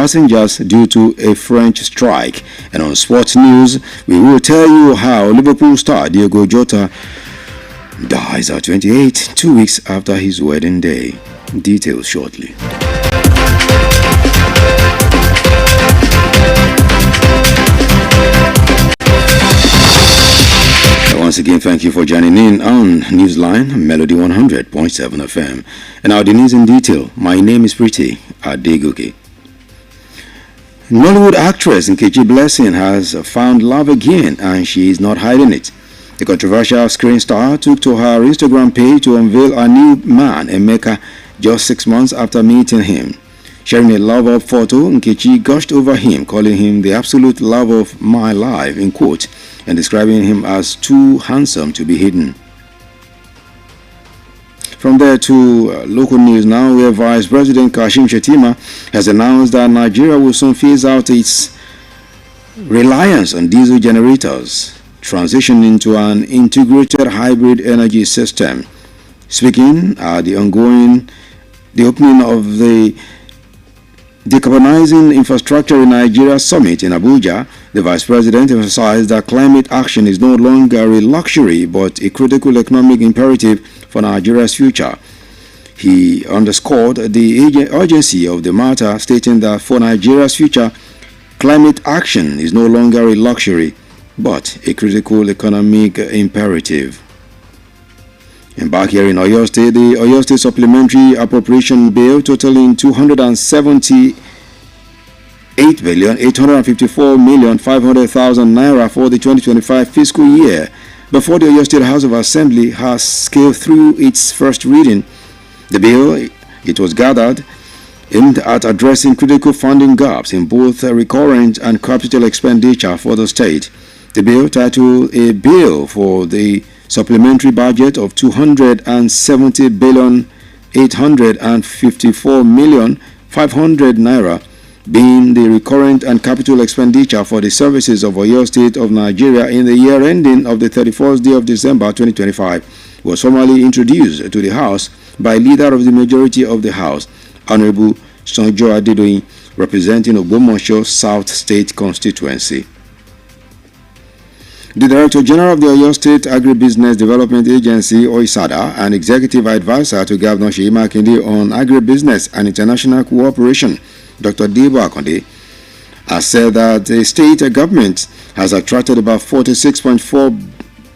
passengers due to a French strike. And on sports news, we will tell you how Liverpool star Diogo Jota dies at 28, 2 weeks after his wedding day. Details shortly. Once again, thank you for joining in on Newsline, Melody 100.7 FM. And now the news in detail. My name is Pretty Adenike. Nollywood actress Nkechi Blessing has found love again, and she is not hiding it. The controversial screen star took to her Instagram page to unveil a new man, Emeka, just 6 months after meeting him. Sharing a love-up photo, Nkechi gushed over him, calling him the absolute love of my life, in quote, and describing him as too handsome to be hidden. From there to local news now, where Vice President Kashim Shettima has announced that Nigeria will soon phase out its reliance on diesel generators, transition into an integrated hybrid energy system. Speaking at the opening of the Decarbonizing Infrastructure in Nigeria Summit in Abuja, the Vice President emphasized that climate action is no longer a luxury but a critical economic imperative for Nigeria's future. He underscored the urgency of the matter, stating that for Nigeria's future, climate action is no longer a luxury but a critical economic imperative. And back here in Oyo State, the Oyo State Supplementary Appropriation Bill totaling 278,854,500,000 naira for the 2025 fiscal year before the Oyo State House of Assembly has scaled through its first reading. The bill, it was gathered, aimed at addressing critical funding gaps in both recurrent and capital expenditure for the state. The bill, titled A Bill for the Supplementary Budget of 270,854,500,000 naira, being the recurrent and capital expenditure for the services of Oyo State of Nigeria in the year ending of the 31st day of December 2025, was formally introduced to the House by leader of the majority of the House, Honorable Sonjo Adedoyin, representing Ogbomoso South State Constituency. The Director General of the Oyo State Agribusiness Development Agency, OISADA, and Executive Advisor to Governor Seyi Makinde on Agribusiness and International Cooperation, Dr. Debo Akonde, has said that the state government has attracted about 46.4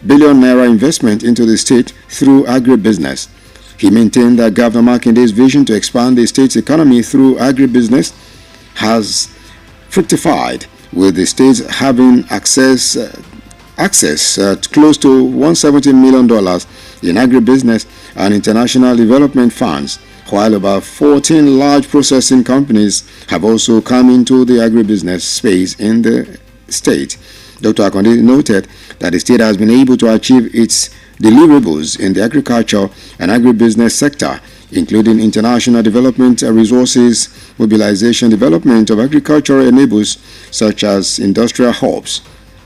billion naira investment into the state through agribusiness. He maintained that Governor Makinde's vision to expand the state's economy through agribusiness has fructified, with the state having access to close to $170 million in agribusiness and international development funds, while about 14 large processing companies have also come into the agribusiness space in the state. Dr. Akonde noted that the state has been able to achieve its deliverables in the agriculture and agribusiness sector, including international development resources, mobilization, development of agricultural enablers such as industrial hubs,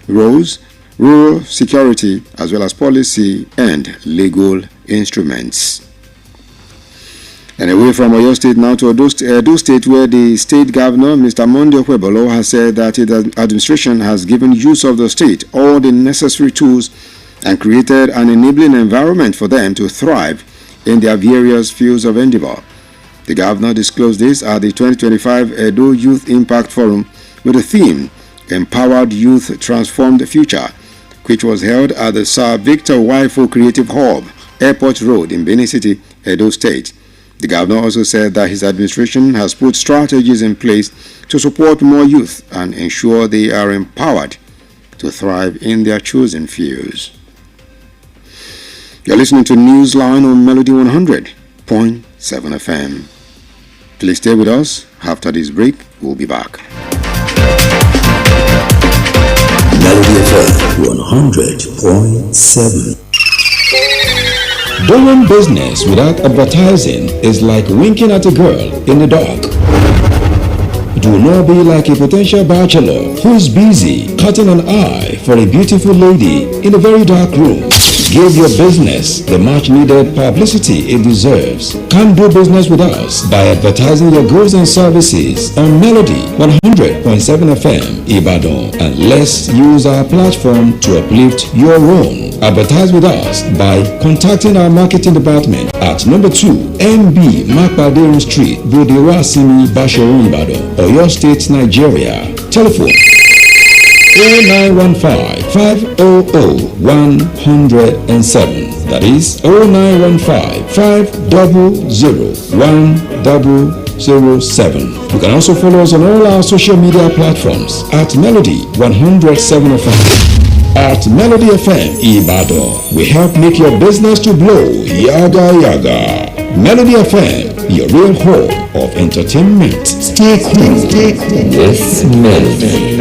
roads, rural security, as well as policy and legal instruments. And away from Oyo State now to Edo State, where the state governor, Mr. Monday Okwebolo, has said that his administration has given youth of the state all the necessary tools and created an enabling environment for them to thrive in their various fields of endeavor. The governor disclosed this at the 2025 Edo Youth Impact Forum with the theme Empowered Youth Transform the Future, which was held at the Sir Victor Waifo Creative Hub, Airport Road in Benin City, Edo State. The governor also said that his administration has put strategies in place to support more youth and ensure they are empowered to thrive in their chosen fields. You're listening to Newsline on Melody 100.7 FM. Please stay with us. After this break, we'll be back. Melody FM 100.7. Doing business without advertising is like winking at a girl in the dark. Do not be like a potential bachelor who is busy cutting an eye for a beautiful lady in a very dark room. Give your business the much needed publicity it deserves. Come do business with us by advertising your goods and services on Melody 100.7 FM Ibadan, and let's use our platform to uplift your own. Advertise with us by contacting our marketing department at number 2 MB Makpaderin Street, Bodewasimi, Basharun, Ibadan, Oyo State, Nigeria. Telephone 0915-500-107. That is 0915-500-1007. You can also follow us on all our social media platforms at Melody 107 FM. At Melody FM Ibadan, we help make your business to blow yaga yaga. Melody FM, your real home of entertainment. Stay cool. Yes, Melody.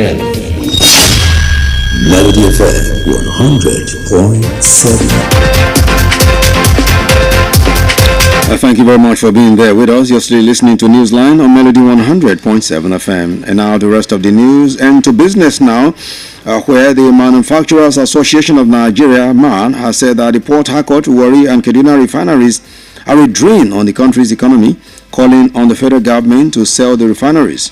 Melody FM 100.7. Thank you very much for being there with us. You're still listening to Newsline on Melody 100.7 FM. And now the rest of the news. And to business now, where the Manufacturers Association of Nigeria, MAN, has said that the Port Harcourt, Warri and Kaduna refineries are a drain on the country's economy, calling on the federal government to sell the refineries.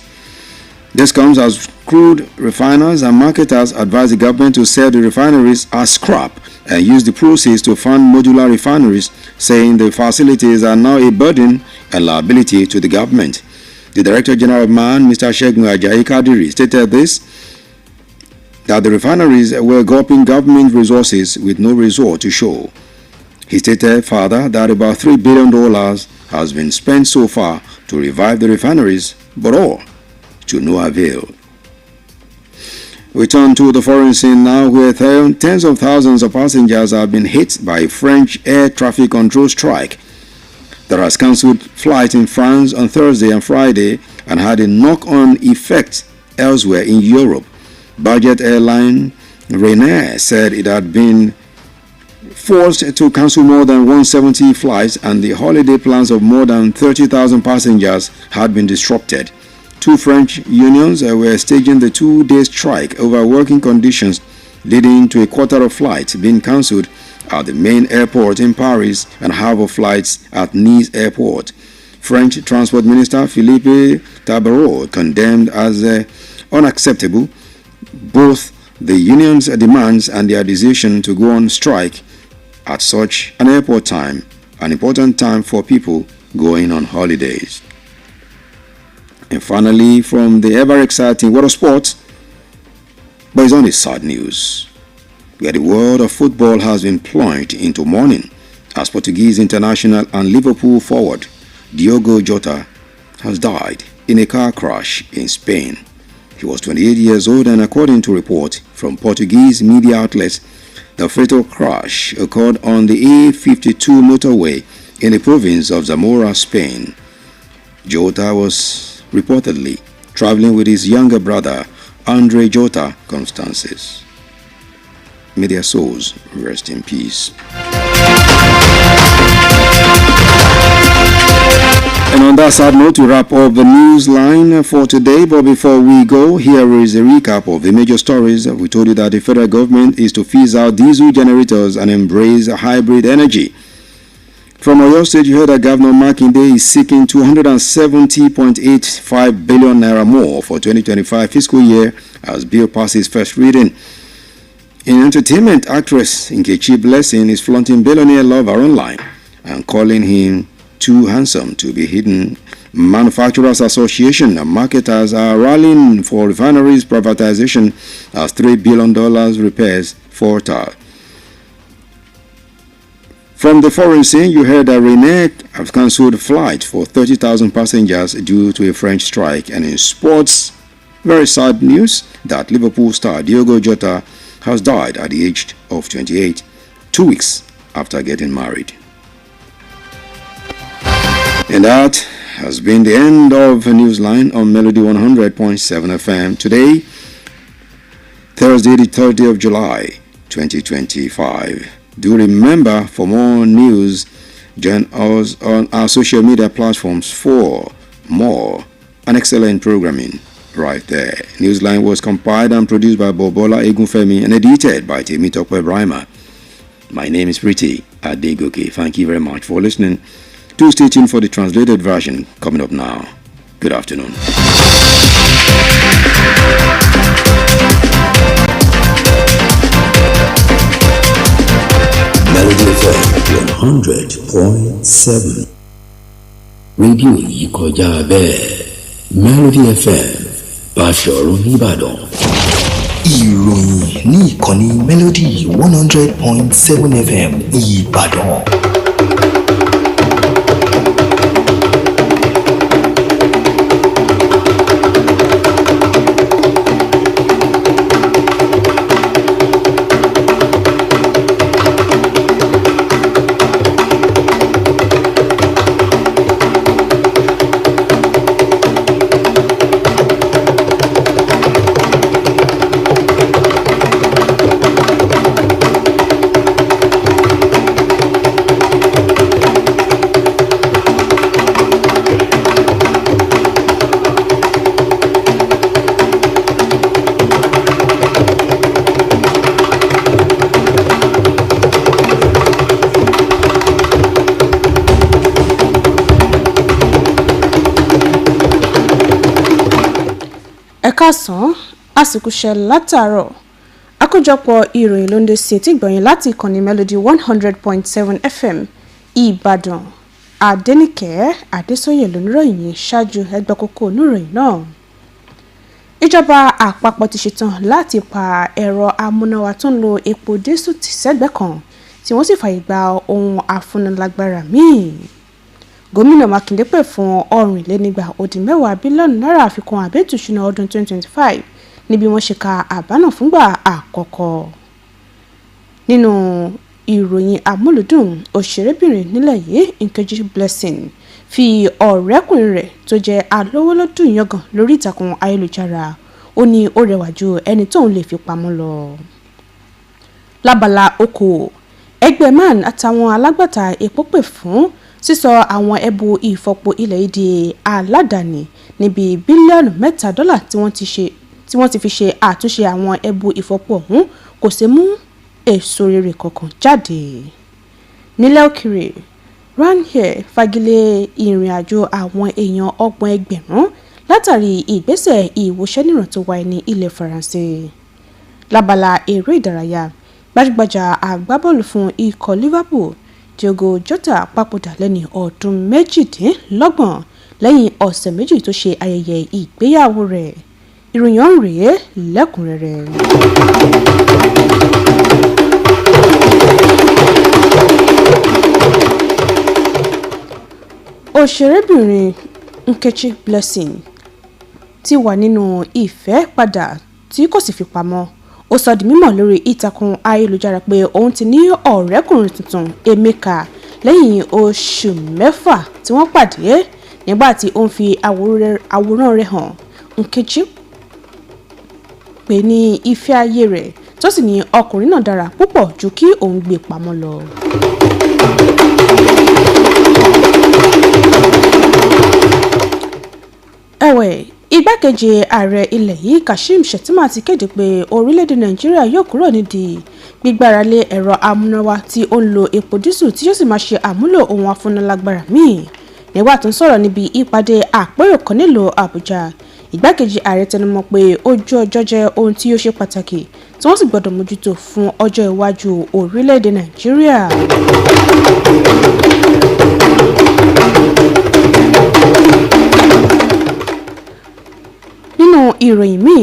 This comes as crude refiners and marketers advise the government to sell the refineries as scrap and use the proceeds to fund modular refineries, saying the facilities are now a burden and liability to the government. The Director General of MAN, Mr. Segun Ajayi Kadiri, stated this, that the refineries were gulping government resources with no result to show. He stated further that about $3 billion has been spent so far to revive the refineries, but all to no avail. We turn to the foreign scene now, where tens of thousands of passengers have been hit by a French air traffic control strike that has cancelled flights in France on Thursday and Friday and had a knock-on effect elsewhere in Europe. Budget airline Ryanair said it had been forced to cancel more than 170 flights, and the holiday plans of more than 30,000 passengers had been disrupted. Two French unions were staging the two-day strike over working conditions, leading to a quarter of flights being cancelled at the main airport in Paris and half of flights at Nice airport. French Transport Minister Philippe Tabarot condemned as unacceptable both the union's demands and their decision to go on strike at such an airport time, an important time for people going on holidays. And finally, from the ever-exciting world of sports, but it's only sad news, where the world of football has been plunged into mourning as Portuguese international and Liverpool forward Diogo Jota has died in a car crash in Spain. He was 28 years old, and according to reports from Portuguese media outlets, the fatal crash occurred on the A52 motorway in the province of Zamora, Spain. Jota was reportedly traveling with his younger brother, Andre Jota Constances. May their souls rest in peace. And on that sad note, we wrap up the Newsline for today. But before we go, here is a recap of the major stories. We told you that the federal government is to phase out diesel generators and embrace hybrid energy. From Oyo State, you heard that Governor Makinde is seeking 270.85 billion naira more for 2025 fiscal year as bill passes first reading. In entertainment, actress Nkechi Blessing is flaunting billionaire lover online and calling him too handsome to be hidden. Manufacturers Association and marketers are rallying for refineries privatization as $3 billion repairs falter. From the foreign scene, you heard that Ryanair has cancelled a flight for 30,000 passengers due to a French strike. And in sports, very sad news that Liverpool star Diogo Jota has died at the age of 28, 2 weeks after getting married. And that has been the end of Newsline on Melody 100.7 FM. Today, Thursday, the 30th of July, 2025. Do remember, for more news, join us on our social media platforms for more and excellent programming right there. Newsline was compiled and produced by Bobola Egunfemi and edited by Temitope Brima. My name is Pretty Adenike. Thank you very much for listening. Do stay tuned for the translated version coming up now. Good afternoon. Melody FM 100.7. Rédíò yìí kọjá bẹ́ẹ̀. Melody FM Báṣọ̀run Ìbàdàn. Ìròyìn ní ìkànnì Melody 100.7 FM Ìbàdàn. Ẹ̀kásán àsìkò ṣẹ látàárọ̀ àkójọpọ̀ ìròyìn ló ń dé sí etí gbọ̀nyìn láti ìkànnì Melody 100.7 FM Ìbàdàn. Adenike Adésóyè lóníròyìn ṣáájú ẹgbẹ́ kókó oníròyìn náà. Ìjọba àpapọ̀ ti ṣetán láti pa ẹ̀rọ amúnáwá tó ń lo epo dísù tì sẹ́gbẹ̀ẹ́ kan tí wọ́n sì fààyè gba ohun afúnilágbára míì. Gómìnà Mákindé pè fún $410 bílíọ̀nù náírà àfikún àbẹ́tù ìṣúná ọdún 2025 níbi wọ́n ṣe ka àbá náà fúngbà àkọ́kọ́. Nínú ìròyìn amúlùdùn, òṣèrébìnrin nílẹ̀ yìí Nkechi Blessing fi ọ̀rẹ́kùnrin rẹ̀ tó jẹ́ alówólódù yangàn lórí ìtàkùn ayélujára. Ó ní ó rẹwà ju ẹni tóun lè fi pamọ́ lọ. Lábala okòwò, ẹgbẹ́ MAN àtàwọn alágbàtà epo pè fún sísọ àwọn ẹbu ìfọpo ilẹ̀ èdè aládàáni níbi bílíọ̀nù $3 tí wọ́n ti fi ṣe àtúnṣe àwọn ẹbu ìfọpo ọ̀hún kò ṣe mú èso rere kankan jáde. Nílẹ̀ òkèrè, Ryanair fagilé ìrìn àjò àwọn èèyàn 30,000 látàrí ìgbésẹ̀ ìwòṣẹ́nìràn tó wáyé ní ilẹ̀ Faransé. Lábala eré ìdárayá, gbajúgbajà agbábọ́ọ̀lù fún ikọ̀ Liverpool Diogo Jota papòdà lẹ́ni ọdún 28 lẹ́yìn ọ̀sẹ̀ méjì tó ṣe ayẹyẹ ìgbéyàwó rẹ̀. Ìròyìn ọ̀hún rèé lẹ́kùnrẹ́rẹ́. Òṣèrébìnrin Nkechi Blessing ti wà nínú ìfẹ́ padà tí kò sì fi pamọ́. Ó sọ di mímọ̀ lórí ìtàkùn ayélujára pé òun ti ní ọ̀rẹ́kùnrin tuntun Emeka lẹ́yìn oṣù 6 tí wọ́n pàdé. Nígbà tí ó ń fi àwòrán rẹ̀ hàn, Nkechi pè ní ìfẹ́ ayé rẹ̀ tó sì ní ọkùnrin náà dára púpọ̀ ju kí òun gbé pamọ́ lọ. Ẹ̀wẹ̀, igbákejì ààrẹ ilẹ̀ yìí Kashim Shettima ti kéde pé orílẹ̀-èdè Nàìjíríà yóò kúrò nídìí gbígbáralé ẹ̀rọ amúnáwá tí ó ń lo epo dísù tí yóò sì máa ṣe àmúlò ohun afúnilágbára míì. Nígbà tó ń sọ̀rọ̀ níbi ìpàdé àpérò kan nílùú Àbújá, igbákejì ààrẹ tẹnumọ́ pé ojú ọjọ́ jẹ́ ohun tí yóò ṣe pàtàkì tí wọ́n sì gbọ́dọ̀ mójútó fún ọjọ́ iwájú orílẹ̀-èdè Nàìjíríà. Nínú ìròyìn míì,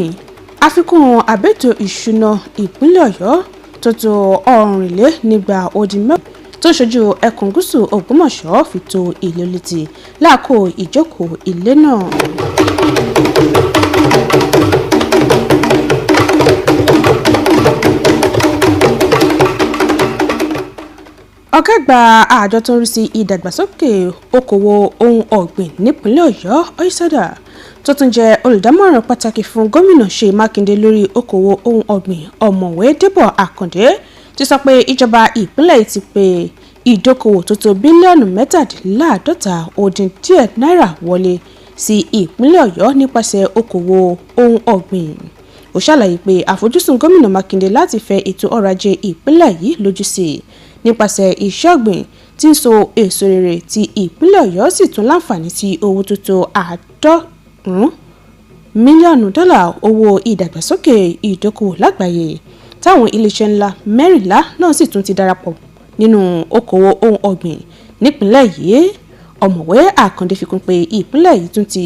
àfikún àbẹ́tò ìṣúná ìpínlẹ̀ Ọ̀yọ́ tó tó $420 tó ṣojú ẹkùn gúúsù Ògbómọ̀ṣọ́ fi tó ìlú létí láàkó ìjókòó ilé náà. Ọ̀gá àgbà àjọ tó ń rí sí ìdàgbàsókè okòwò ohun ọ̀gbìn nípínlẹ̀ Ọ̀yọ́ Oyisada tó tún jẹ́ olùdámọ̀ràn pàtàkì fún gómìnà Ṣèyí Mákindé lórí okòwò ohun ọ̀gbìn ọ̀mọ̀wé Débọ̀ Àkàndé ti sọ pé ìjọba ìpínlẹ̀ ti pé ìdókòwò tó tó bílíọ̀nù $57.díẹ̀ náírà wọlé sí ìpínlẹ̀ Ọ̀yọ́ nípasẹ̀ okòwò ohun ọ̀gbìn. Ó ṣàlàyé pé àfojúsùn gómìnà Mákindé láti fẹ́ ètò ọrọ̀ ajé ìpínlẹ̀ yìí lójú sí nípasẹ̀ iṣẹ́ ọ̀gbìn tí ń so èso rere tí ìpínlẹ̀ Ọ̀yọ́ sì tún láǹfààní sí owó tó tó $90 mílíọ̀nù owó ìdàgbàsókè ìdókòwò lágbàáyé táwọn iléeṣẹ́ ńlá 14 náà sì tún ti darapọ̀ nínú okòwò ohun ọ̀gbìn nípínlẹ̀ yìí. Ọ̀mọ̀wé Àkàndé fi kún pé ìpínlẹ̀ yìí tún ti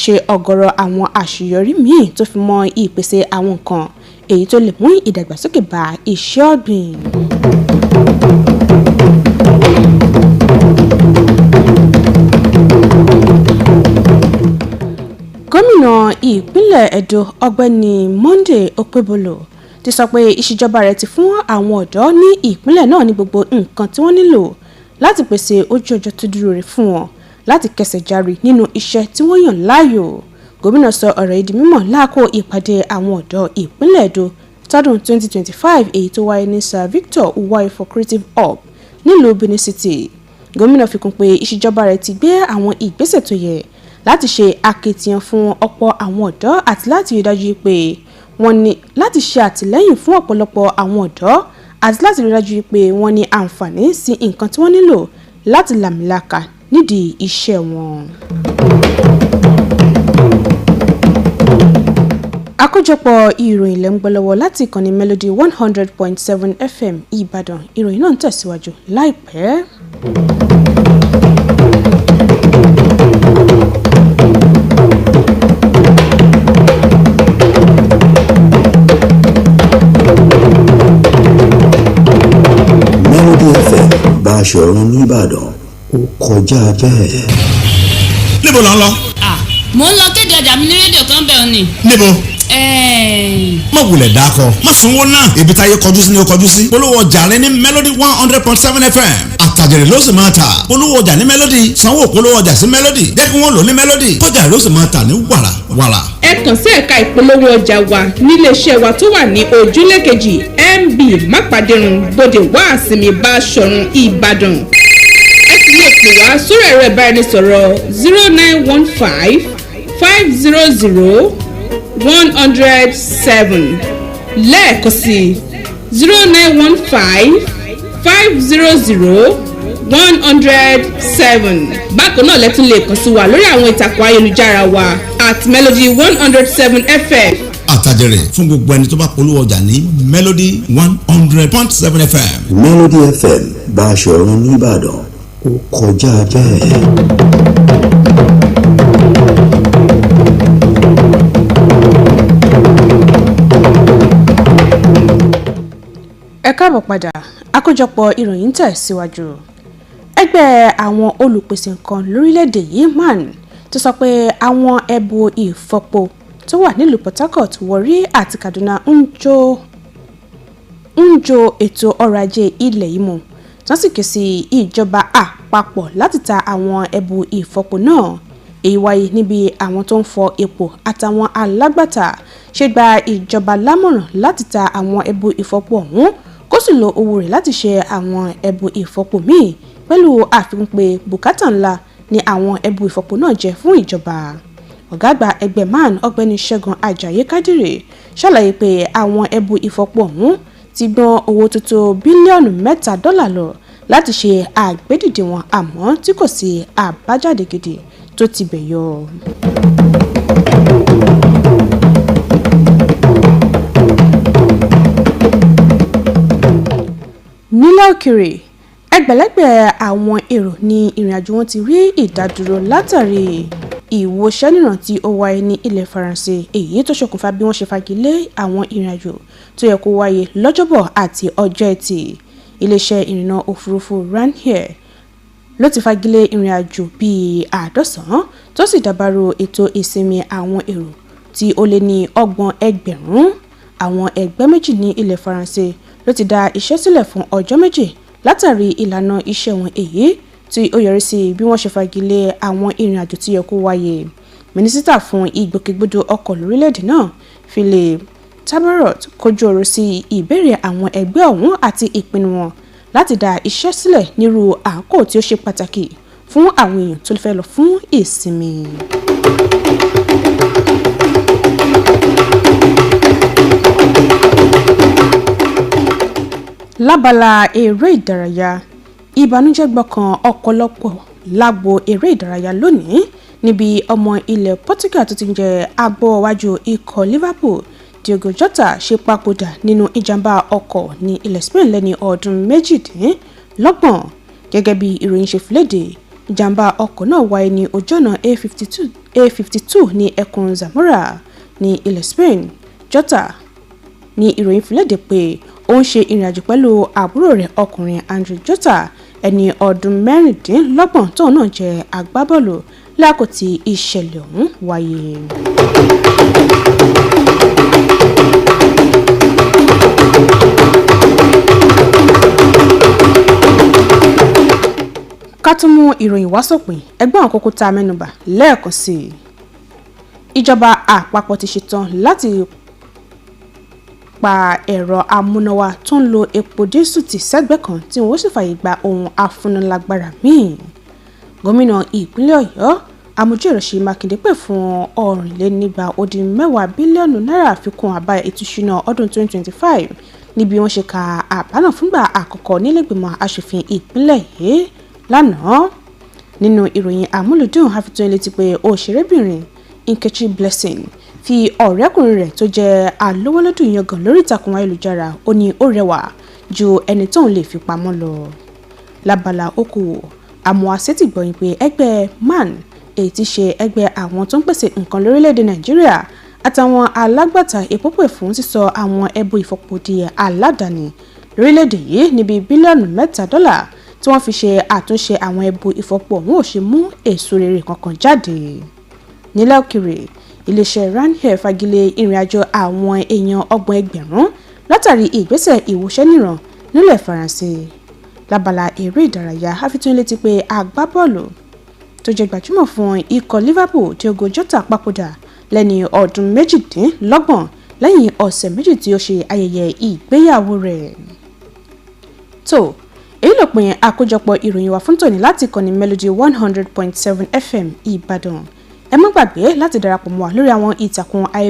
ṣe ọ̀gọ̀rọ̀ àwọn àṣeyọrí míì tó fi mọ́ ìpèsè àwọn nǹkan èyí tó lè mú ìdàgbàsókè bá iṣẹ́ ọ̀gbìn. Gómìnà ìpínlẹ̀ Edo ọ̀gbẹ́ni Monday Okpebholo ti sọ pé ìṣèjọba rẹ̀ ti fún àwọn ọ̀dọ́ ní ìpínlẹ̀ náà ní gbogbo nǹkan tí wọ́n nílò láti pèsè ojú ọjọ́ tó dúró re fún wọn láti kẹsẹ̀ járí nínú iṣẹ́ tí wọ́n yàn láàyò. Gómìnà sọ ọ̀rọ̀ yìí di mímọ̀ láàkó ìpàdé àwọn ọ̀dọ́ ìpínlẹ̀ Edo tọdún 2025 èyí tó wáyé ní Sir Victor Uwai for Creative Hub nílùú Benin City. Gómìnà fi kún pé ìṣèjọba rẹ̀ ti gbé àwọn ìgbésẹ̀ tó yẹ láti ṣe akitiyan fún ọ̀pọ̀ àwọn ọ̀dọ́ àti láti rí dájú pé wọ́n ní láti ṣe àtìlẹ́yìn fún ọ̀pọ̀lọpọ̀ àwọn ọ̀dọ́ àti láti rí dájú pé wọ́n ní àǹfààní sí nǹkan tí wọ́n nílò láti làmìlaka nídìí iṣẹ́ wọn. Àkójọpọ̀ ìròyìn lẹ́ ń gbọ́ lọ́wọ́ láti ìkànnì Melody 100.7 FM Ìbàdàn. Ìròyìn náà ń tẹ̀síwájú láìpẹ́. Melody FM Báṣọ̀run nìbàdàn ó kọjá bẹ́ẹ̀. Níbo lọ ń lọ? Mo ń lọ kéde ọjà mi ní rédíò kan bẹ́ẹ̀ ni. Níbo? Má wulẹ̀ dákọ̀, má sanwó náà. Ibi táyé kọjú sí ni ó kọjú sí. Polówó ọjà rẹ ní Melody 100.7 FM. Àtàjèrè ló sì máa tà. Polówó ọjà ní Melody. Sanwó polówó ọjà sí Melody. Jẹ́ kí wọ́n lò ní Melody. Kọjá ló sì máa tà ní wàrà wàrà. Ẹ kàn sí ẹ̀ka ìpolówó ọjà wa níléeṣẹ́ wa tó wà ní ojúlé kejì MB Mápàdérun Bódè Wàásìmí Báṣọ̀run Ìbàdàn. Ẹ sì lè pè wá sórí ẹ̀rọ ìbáraẹnisọ̀rọ̀ 0915 500 107 lẹ́ẹ̀kan sí 0915 500 107. Bákan náà lẹ́tún lè kàn sí wa lórí àwọn ìtàkùn ayélujára wa @Melody 107 FM. Àtàjèrè fún gbogbo ẹni tó bá polówó ọjà ní Melody 100.7 FM. Melody FM Báṣọ̀run nìbàdàn ó kọjá bẹ́ẹ̀. Ẹ káàbọ̀ padà. Àkójọpọ̀ ìròyìn tẹ̀síwájú. Ẹgbẹ́ àwọn olùpèsè nǹkan lórílẹ̀‐èdè yìí MAN ti sọ pé àwọn ẹbu ìfọpo tó wà nílùú Port Harcourt, Warri àti Kaduna ń jo ètò ọrọ̀ ajé ilẹ̀ yìí mú. Wọ́n sì ké sí ìjọba àpapọ̀ láti ta àwọn ẹbu ìfọpo náà. Èyí wáyé níbi àwọn tó ń fọ epo àtàwọn alágbàtà ṣe gba ìjọba lámọ̀ràn láti ta àwọn ẹbu ìfọpo ọ̀hún kó sì lo owó rẹ̀ láti ṣe àwọn ẹbu ìfọpo míì pẹ̀lú àfikún pé bùkátà ńlá ni àwọn ẹbu ìfọpo náà jẹ́ fún ìjọba. Ọ̀gá àgbà ẹgbẹ́ MAN ọ̀gbẹ́ni Ṣẹ́gun Ajayi Kádìrì ṣàlàyé pé àwọn ẹbu ìfọpo ọ̀hún ti gbọ́n owó tó tó bílíọ̀nù $3 lọ láti ṣe àgbédìde wọn àmọ́ tí kò sí àbájáde gidi tó ti bẹ̀ yọ. Nílẹ̀ òkèrè, ẹgbẹ̀lẹ́gbẹ̀ àwọn èrò ní ìrìnàjò wọn ti rí ìdádúró látàrí ìwòsẹ́nìràn tí ó wáyé ní ilẹ̀ Faransé, èyí tó ṣokùnfà bí wọ́n ṣe fagilé àwọn ìrìnàjò tó yẹ kó wáyé lọ́jọ́bọ̀ àti ọjọ́ Ẹtì. Iléeṣẹ́ ìrìnnà òfurufú Ryanair ló ti fagilé ìrìnàjò bíi 90 tó sì dàbàrú ètò ìsinmi àwọn èrò tí ó lé ní 30,000. Àwọn ẹgbẹ́ méjì ní ilẹ̀ Faransé ló ti dá iṣẹ́ sílẹ̀ fún ọjọ́ méjì látàrí ìlànà iṣẹ́ wọn èyí tí ó yọrí sí bí wọ́n ṣe fagilé àwọn ìrìnàjò tí yẹ kó wáyé. Mínísítà fún ìgbòkègbodò ọkọ̀ lórílẹ̀‐èdè náà Philip Tabarot kojú ọ̀rọ̀ sí ìbéèrè àwọn ẹgbẹ́ ọ̀hún àti ìpinnu wọn láti dá iṣẹ́ sílẹ̀ nírú àkókò tí ó ṣe pàtàkì fún àwọn èèyàn tó fẹ́ lọ fún ìsinmi. lábala eré ìdárayá ìbànújẹ́ gbọ́kàn ọ̀pọ̀lọpọ̀ lágbo eré ìdárayá lónìí níbi ọmọ ilẹ̀ Portugal tó ti ń jẹ́ agbọ́wájú ikọ̀ Liverpool Diogo Jota ṣe papòdà nínú ìjàmbá ọkọ̀ ní ilẹ̀ Spain lẹ́ni ọdún 28 gẹ́gẹ́ bí ìròyìn ṣe filéde. Ìjàmbá ọkọ̀ náà wáyé ní ojú ọ̀nà A52 ní ẹkùn Zamora ní ilẹ̀ Spain. Jota ní ìròyìn filéde pé ó ń ṣe ìrìnàjò pẹ̀lú àbúrò rẹ̀ ọkùnrin Andrew Jota ẹni ọdún 26 tóun náà jẹ́ agbábọ́ọ̀lù lákòókò tí ìṣẹ̀lẹ̀ ọ̀hún wáyé. ká tún mú ìròyìn wá sópin ẹgbẹ́ àwọn kókó tá a mẹ́nubà lẹ́ẹ̀kan sí i. Ìjọba àpapọ̀ ti ṣetán láti pa ẹ̀rọ amúnáwá tó ń lo epo dísù tì sẹ́gbẹ́ kan tí wọ́n sì fàyè gba ohun afúnilágbára míì. Gómìnà ìpínlẹ̀ Ọ̀yọ́ Amójúẹ̀rọ̀ Ṣèyí Mákindé pè fún 410 bílíọ̀nù náírà àfikún àbá ètò ìṣúná ọdún 2025 níbi wọ́n ṣe ka àbá náà fúngbà àkọ́kọ́ nílẹ̀gbìmọ̀ aṣòfin ìpínlẹ̀ yìí lánàá. Nínú ìròyìn àmúlùdùn àfitún létí pé òṣèrébìnrin Nkechi Blessing fi ọ̀rẹ́kùnrin rẹ̀ tó jẹ́ alówólódù yangàn lórí ìtàkùn ayélujára ó ní ó rẹwà ju ẹni tóun lè fi pamọ́ lọ. Lábala okòwò àmọ́ àṣetì gbọ́yìn pé ẹgbẹ́ MAN èyí tí ṣe ẹgbẹ́ àwọn tó ń pèsè nǹkan lórílẹ̀‐èdè Nàìjíríà àtàwọn alágbàtà epo pè fún sísọ àwọn ẹbu ìfọpo di aládàáni lórílẹ̀‐èdè yìí níbi bílíọ̀nù $3 tí wọ́n fi ṣe àtúnṣe àwọn ẹbu ìfọpo ọ̀hún ò ṣe mú èso rere kankan jáde. Nílẹ̀ òkèrè iléeṣẹ́ Ryanair fagilé ìrìnàjò àwọn èèyàn 30,000 látàrí ìgbésẹ̀ ìwòṣẹ́ níran nílẹ̀ Faransé. Lábala eré ìdárayá àfitún létí pé agbábọ́ọ̀lù tó jẹ́ gbajúmọ̀ fún ikọ̀ Liverpool Diogo Jota papòdà lẹ́ni ọdún 28 lẹ́yìn ọ̀sẹ̀ méjì tí ó ṣe ayẹyẹ ìgbéyàwó rẹ̀. tó èyí ló pin àkójọpọ̀ ìròyìn wa fún tòní láti ìkànnì Melody 100.7 FM Ìbàdàn. Ẹ má gbàgbé láti darapọ̀ mọ́ wa lórí àwọn ìtàkùn ayélujára